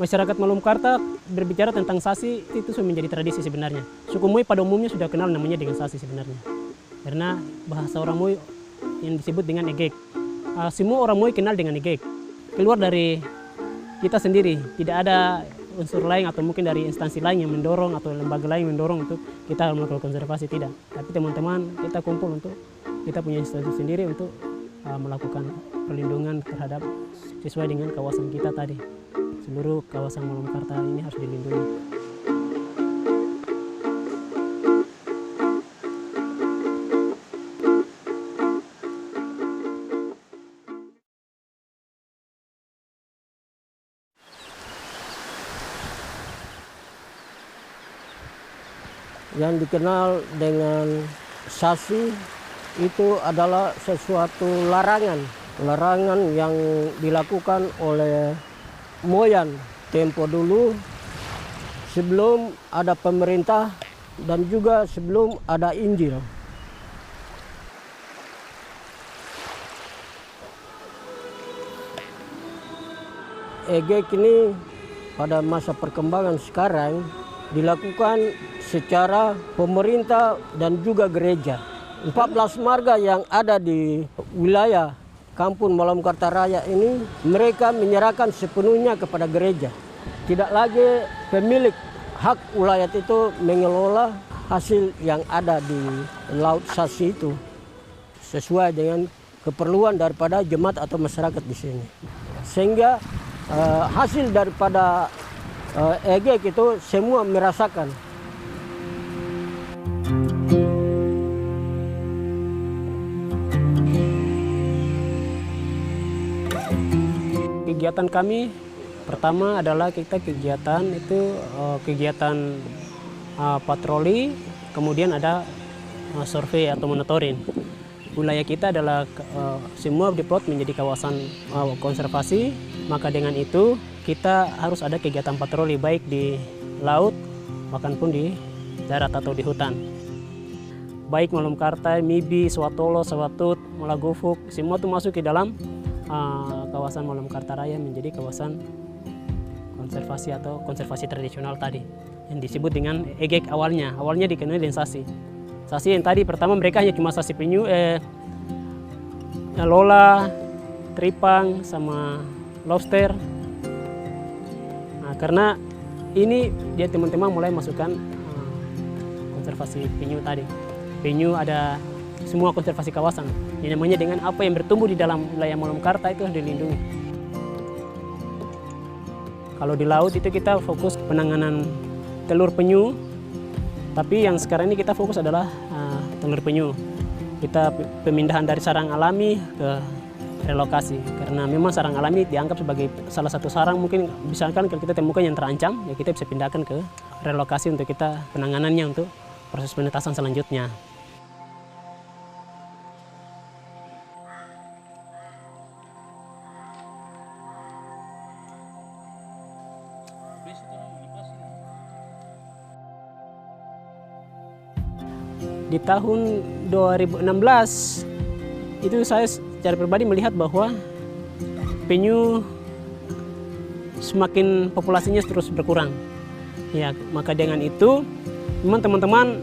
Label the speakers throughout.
Speaker 1: Masyarakat Malumkarta berbicara tentang sasi itu sudah menjadi tradisi sebenarnya. Suku Moi pada umumnya sudah kenal namanya dengan sasi sebenarnya. Karena bahasa orang Moi yang disebut dengan egek. Semua orang Moi kenal dengan egek. Keluar dari kita sendiri, tidak ada unsur lain atau mungkin dari instansi lain yang mendorong atau lembaga lain yang mendorong untuk kita melakukan konservasi, tidak. Tapi teman-teman kita kumpul untuk kita punya instansi sendiri untuk melakukan perlindungan terhadap sesuai dengan kawasan kita tadi. Seluruh kawasan Malumkarta ini harus dilindungi.
Speaker 2: Yang dikenal dengan sasi itu adalah sesuatu larangan yang dilakukan oleh moyang tempo dulu sebelum ada pemerintah dan juga sebelum ada Injil. Egek ini pada masa perkembangan sekarang dilakukan secara pemerintah dan juga gereja. 14 marga yang ada di wilayah Kampung Malumkarta Raya ini, mereka menyerahkan sepenuhnya kepada gereja. Tidak lagi pemilik hak wilayah itu mengelola hasil yang ada di Laut Sasi itu sesuai dengan keperluan daripada jemaat atau masyarakat di sini. Sehingga hasil daripada egek itu semua merasakan.
Speaker 1: Kegiatan kami pertama adalah kegiatan patroli, kemudian ada survei atau monitoring. Wilayah kita adalah semua diplot menjadi kawasan konservasi, maka dengan itu kita harus ada kegiatan patroli baik di laut bahkan pun di darat atau di hutan. Baik Malumkarta, Mibi, Swatolo, Sawatut, Mulagufuk, semua itu masuk ke dalam kawasan Malumkarta Raya menjadi kawasan konservasi atau konservasi tradisional tadi yang disebut dengan egek awalnya dikenal dengan sasi. Sasi yang tadi pertama mereka hanya cuma sasi penyu, lola, tripang sama lobster. Nah, karena ini dia teman-teman mulai masukkan konservasi penyu tadi. Penyu ada semua konservasi kawasan. Yang namanya dengan apa yang bertumbuh di dalam wilayah Malumkarta itu harus dilindungi. Kalau di laut itu kita fokus penanganan telur penyu, tapi yang sekarang ini kita fokus adalah telur penyu. Kita pemindahan dari sarang alami ke relokasi, karena memang sarang alami dianggap sebagai salah satu sarang mungkin misalkan kalau kita temukan yang terancam, ya kita bisa pindahkan ke relokasi untuk kita penanganannya untuk proses penetasan selanjutnya. Di tahun 2016 itu saya secara pribadi melihat bahwa penyu semakin populasinya terus berkurang. Ya, maka dengan itu memang teman-teman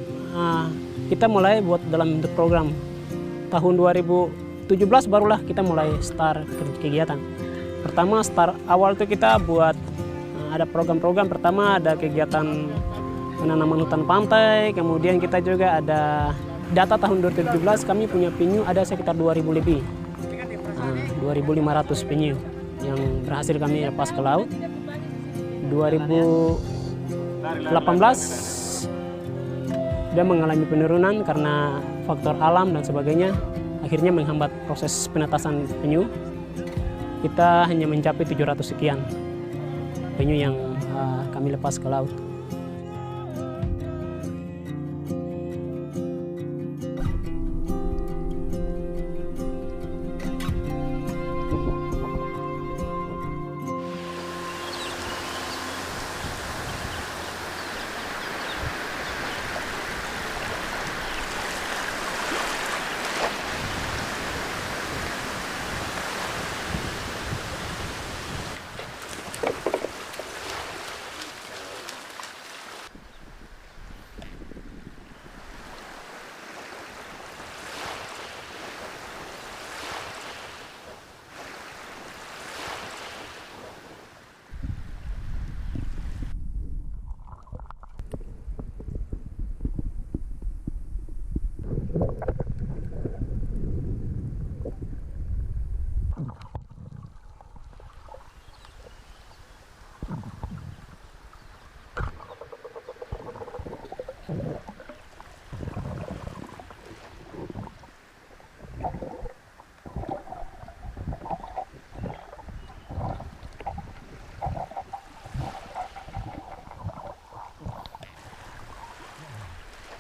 Speaker 1: kita mulai buat dalam bentuk program. Tahun 2017 barulah kita mulai start kegiatan. Pertama start awal itu kita buat ada program-program. Pertama ada kegiatan penanaman hutan pantai, kemudian kita juga ada data tahun 2017 kami punya penyu ada sekitar 2.000 lebih, 2.500 penyu yang berhasil kami lepas ke laut. 2018 dia mengalami penurunan karena faktor alam dan sebagainya, akhirnya menghambat proses penetasan penyu. Kita hanya mencapai 700 sekian penyu yang kami lepas ke laut.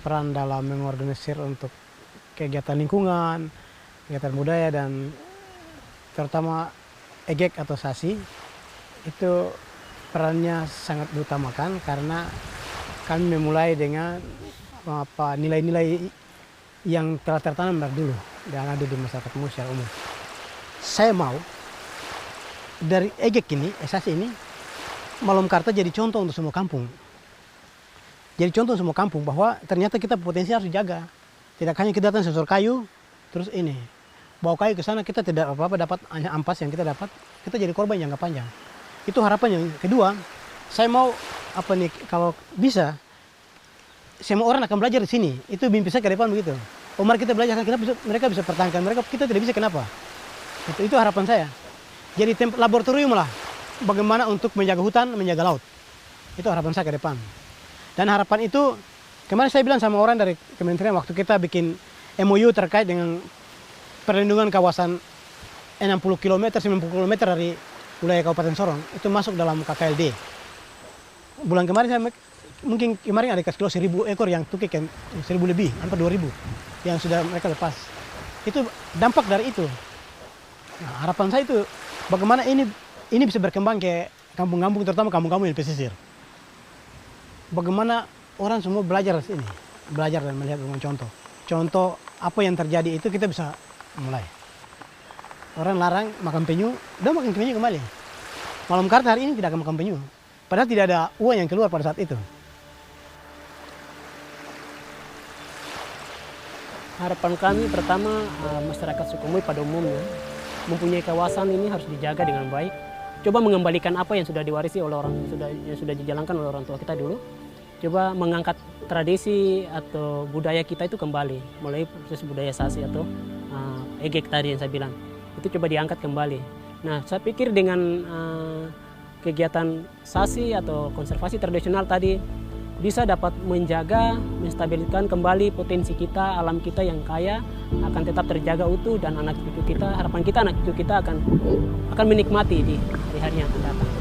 Speaker 3: peran dalam mengorganisir untuk kegiatan lingkungan, kegiatan budaya, dan terutama EGEK atau SASI itu perannya sangat diutamakan karena kami memulai dengan nilai-nilai yang telah tertanam dari dulu dan ada di masyarakat umum secara umum. Saya mau dari EGEK ini, SASI ini, Malomkarta jadi contoh untuk semua kampung. Jadi contoh semua kampung bahwa ternyata kita potensi harus dijaga. Tidak hanya kita datang sensor kayu, terus ini bawa kayu ke sana kita tidak apa-apa dapat hanya ampas yang kita dapat, kita jadi korban jangka panjang. Itu harapan yang kedua. Saya mau kalau bisa semua orang akan belajar di sini. Itu mimpi saya ke depan begitu. Mari kita belajar, mereka bisa pertahankan, kita tidak bisa kenapa? Itu harapan saya. Jadi laboratorium lah bagaimana untuk menjaga hutan, menjaga laut. Itu harapan saya ke depan. Dan harapan itu, kemarin saya bilang sama orang dari kementerian waktu kita bikin MOU terkait dengan perlindungan kawasan 60 km, 90 km dari wilayah Kabupaten Sorong, itu masuk dalam KKLD. Bulan kemarin mungkin kemarin ada kasih 1.000 ekor yang tukik, 1.000 lebih, hampir 2.000 yang sudah mereka lepas. Itu dampak dari itu. Nah, harapan saya itu bagaimana ini bisa berkembang ke kampung-kampung, terutama kampung-kampung yang pesisir. Bagaimana orang semua belajar di sini, belajar dan melihat dengan contoh apa yang terjadi itu kita bisa mulai. Orang larang makan penyu, udah makan penyu kembali. Malomkarta hari ini tidak akan makan penyu, padahal tidak ada uang yang keluar pada saat itu.
Speaker 1: Harapan kami pertama, masyarakat Sukhumvit pada umumnya mempunyai kawasan ini harus dijaga dengan baik. Coba mengembalikan apa yang sudah diwarisi oleh yang sudah dijalankan oleh orang tua kita dulu. Coba mengangkat tradisi atau budaya kita itu kembali melalui proses budaya SASI atau EGEK tadi yang saya bilang. Itu coba diangkat kembali. Nah, saya pikir dengan kegiatan SASI atau konservasi tradisional tadi bisa dapat menjaga, menstabilkan kembali potensi kita, alam kita yang kaya akan tetap terjaga utuh, dan anak cucu kita, harapan kita anak cucu kita akan menikmati di hari-hari yang akan datang.